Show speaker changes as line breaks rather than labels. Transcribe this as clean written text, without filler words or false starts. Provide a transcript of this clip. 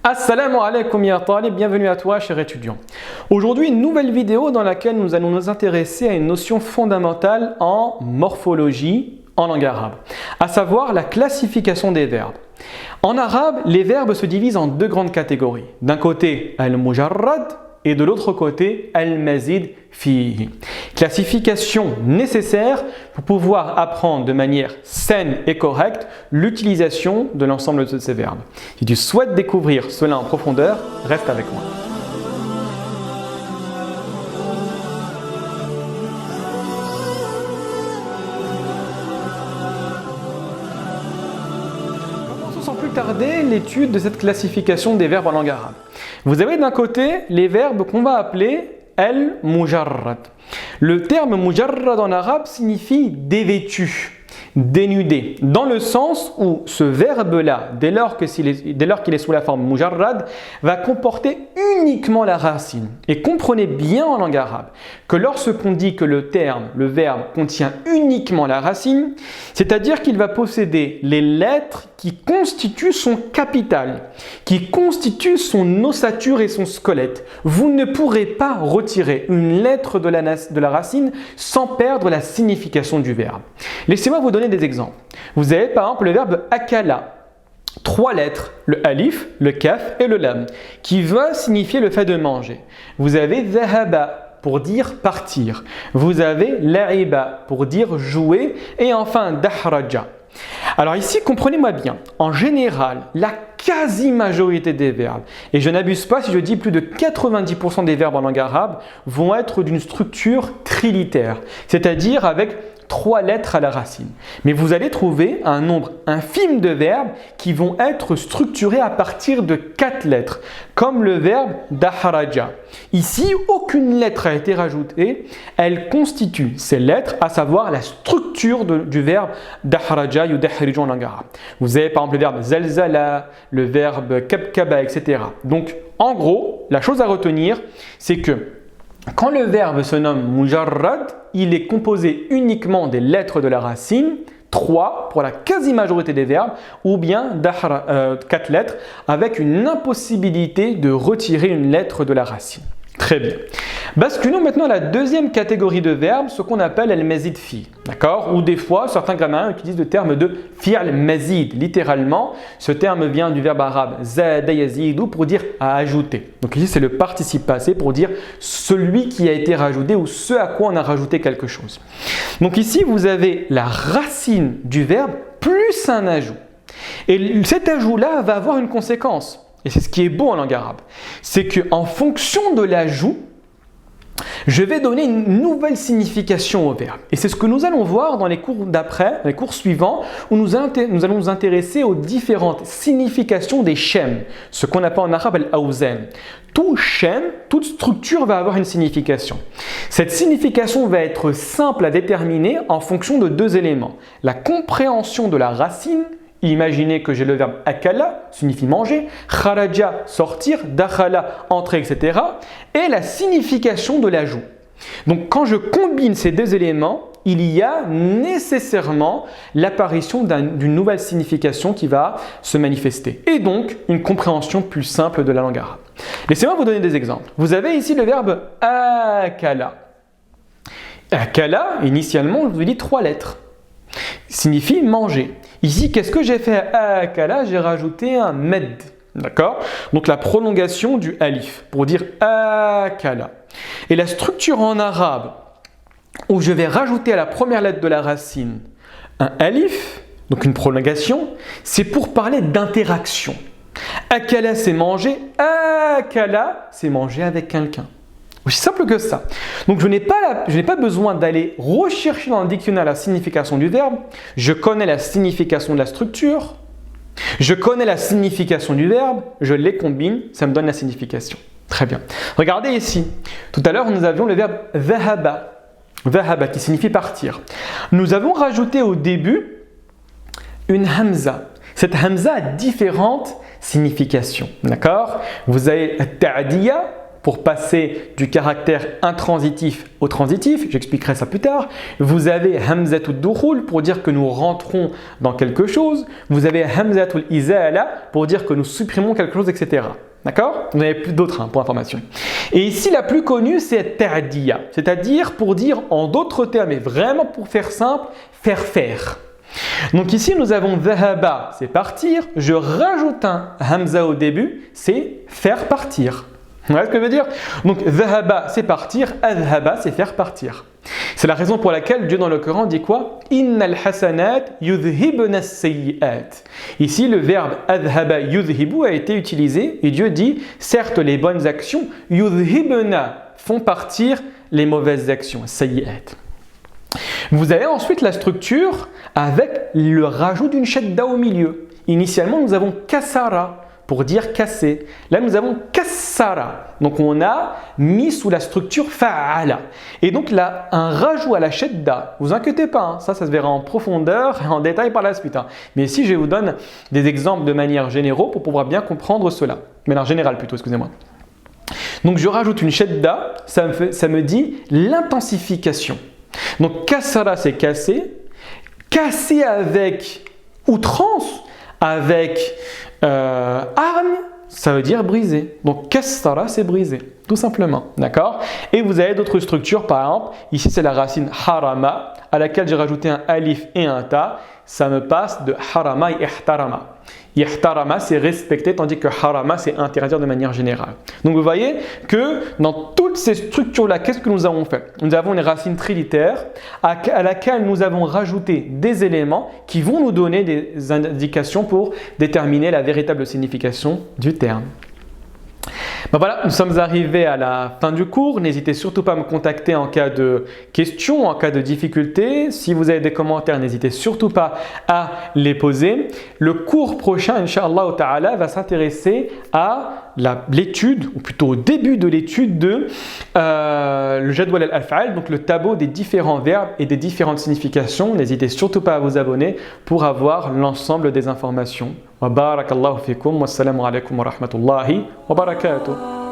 Assalamu alaikum ya talib, bienvenue à toi cher étudiant. Aujourd'hui une nouvelle vidéo dans laquelle nous allons nous intéresser à une notion fondamentale en morphologie en langue arabe, à savoir la classification des verbes. En arabe, les verbes se divisent en deux grandes catégories. D'un côté, al-mujarrad et de l'autre côté, al-mazid fihi. Classification nécessaire pour pouvoir apprendre de manière saine et correcte l'utilisation de l'ensemble de ces verbes. Si tu souhaites découvrir cela en profondeur, reste avec moi. Commençons sans plus tarder l'étude de cette classification des verbes en langue arabe. Vous avez d'un côté les verbes qu'on va appeler al-mujarrad. Le terme mujarrad en arabe signifie dévêtu, dénudé, dans le sens où ce verbe-là, dès lors qu'il est sous la forme mujarrad, va comporter uniquement la racine. Et comprenez bien en langue arabe que lorsqu'on dit que le verbe contient uniquement la racine, c'est-à-dire qu'il va posséder les lettres qui constituent son capital, qui constituent son ossature et son squelette. Vous ne pourrez pas retirer une lettre de la racine sans perdre la signification du verbe. Laissez-moi vous donner des exemples. Vous avez par exemple le verbe akala, 3 lettres, le alif, le kaf et le lam, qui va signifier le fait de manger. Vous avez dhahaba pour dire partir. Vous avez la'iba pour dire jouer et enfin dahraja. Alors ici, comprenez-moi bien, en général, la quasi-majorité des verbes, et je n'abuse pas si je dis plus de 90% des verbes en langue arabe, vont être d'une structure trilitère, c'est-à-dire avec 3 lettres à la racine. Mais vous allez trouver un nombre infime de verbes qui vont être structurés à partir de 4 lettres, comme le verbe dahraja. Ici, aucune lettre a été rajoutée, elle constitue ces lettres, à savoir la structure du verbe dahraja ou dahriju en langue arabe. Vous avez par exemple le verbe zalzala, le verbe kabkaba, etc. Donc, en gros, la chose à retenir, c'est que quand le verbe se nomme mujarrad, il est composé uniquement des lettres de la racine, 3 pour la quasi-majorité des verbes, ou bien 4 lettres, avec une impossibilité de retirer une lettre de la racine. Très bien. Basculons maintenant à la deuxième catégorie de verbes, ce qu'on appelle al-mazid fi. D'accord? Ou des fois, certains grammairiens utilisent le terme de fi'al mazid. Littéralement, ce terme vient du verbe arabe zada yazidu pour dire à ajouter. Donc ici, c'est le participe passé pour dire celui qui a été rajouté ou ce à quoi on a rajouté quelque chose. Donc ici, vous avez la racine du verbe plus un ajout. Et cet ajout-là va avoir une conséquence. Et c'est ce qui est beau en langue arabe. C'est qu'en fonction de l'ajout, je vais donner une nouvelle signification au verbe. Et c'est ce que nous allons voir dans les cours d'après, les cours suivants, où nous allons nous intéresser aux différentes significations des shem, ce qu'on appelle en arabe al-awzan. Tout shem, toute structure va avoir une signification. Cette signification va être simple à déterminer en fonction de 2 éléments. La compréhension de la racine. Imaginez que j'ai le verbe akala, signifie manger, kharaja, sortir, dakhala, entrer, etc. Et la signification de l'ajout. Donc quand je combine ces 2 éléments, il y a nécessairement l'apparition d'une nouvelle signification qui va se manifester. Et donc une compréhension plus simple de la langue arabe. Laissez-moi vous donner des exemples. Vous avez ici le verbe akala. Akala, initialement, je vous ai dit 3 lettres. Signifie manger. Ici, qu'est-ce que j'ai fait à akala? J'ai rajouté un med. D'accord? Donc la prolongation du alif pour dire akala. Et la structure en arabe où je vais rajouter à la première lettre de la racine un alif, donc une prolongation, c'est pour parler d'interaction. Akala, c'est manger. Akala, c'est manger avec quelqu'un. Aussi simple que ça. Donc je n'ai pas besoin d'aller rechercher dans le dictionnaire la signification du verbe. Je connais la signification de la structure. Je connais la signification du verbe. Je les combine. Ça me donne la signification. Très bien. Regardez ici. Tout à l'heure, nous avions le verbe dhahaba. Dhahaba qui signifie partir. Nous avons rajouté au début une hamza. Cette hamza a différentes significations. D'accord? Vous avez ta'diya pour passer du caractère intransitif au transitif, j'expliquerai ça plus tard. Vous avez hamzatul dukhul pour dire que nous rentrons dans quelque chose. Vous avez hamzatul izala pour dire que nous supprimons quelque chose, etc. D'accord? Vous avez plus d'autres pour information. Et ici, la plus connue, c'est ta'diya, c'est-à-dire pour dire en d'autres termes, et vraiment pour faire simple, faire. Donc ici, nous avons dhahaba, c'est partir. Je rajoute un hamza au début, c'est faire partir. Vous voyez ce que je veux dire? Donc dhahaba, c'est partir. Adhaba, c'est faire partir. C'est la raison pour laquelle Dieu dans le Coran dit quoi? Innal hasanat yudhibna as-sayyi'at. Ici, le verbe adhaba yudhibu a été utilisé et Dieu dit certes, les bonnes actions yudhibna font partir les mauvaises actions, as-sayyi'at. Vous avez ensuite la structure avec le rajout d'une shadda au milieu. Initialement, nous avons kasara pour dire casser. Là, nous avons kassara. Donc, on a mis sous la structure fa'ala. Et donc, là, un rajout à la shadda. Vous inquiétez pas, ça se verra en profondeur et en détail par la suite. Mais ici, je vous donne des exemples de manière générale pour pouvoir bien comprendre cela. Mais en général plutôt, excusez-moi. Donc, je rajoute une shadda, ça me dit l'intensification. Donc, kassara, c'est casser. Casser avec outrance, avec hargne, ça veut dire briser. Donc, kassara, c'est briser, tout simplement. D'accord? Et vous avez d'autres structures, par exemple, ici c'est la racine harama, à laquelle j'ai rajouté un alif et un ta. Ça me passe de harama et ihtarama. Ihtarama, c'est respecter, tandis que harama, c'est interdire de manière générale. Donc, vous voyez que dans toutes ces structures-là, qu'est-ce que nous avons fait? Nous avons une racine trilitère à laquelle nous avons rajouté des éléments qui vont nous donner des indications pour déterminer la véritable signification du terme. Ben voilà, nous sommes arrivés à la fin du cours. N'hésitez surtout pas à me contacter en cas de questions, en cas de difficultés. Si vous avez des commentaires, n'hésitez surtout pas à les poser. Le cours prochain, Inch'Allah Ta'ala, va s'intéresser à l'étude, ou plutôt au début de l'étude de le Jadwal al-Af'al, donc le tableau des différents verbes et des différentes significations. N'hésitez surtout pas à vous abonner pour avoir l'ensemble des informations. Wa barakallahu fikum, wassalamu alaikum wa rahmatullahi wa barakatuh.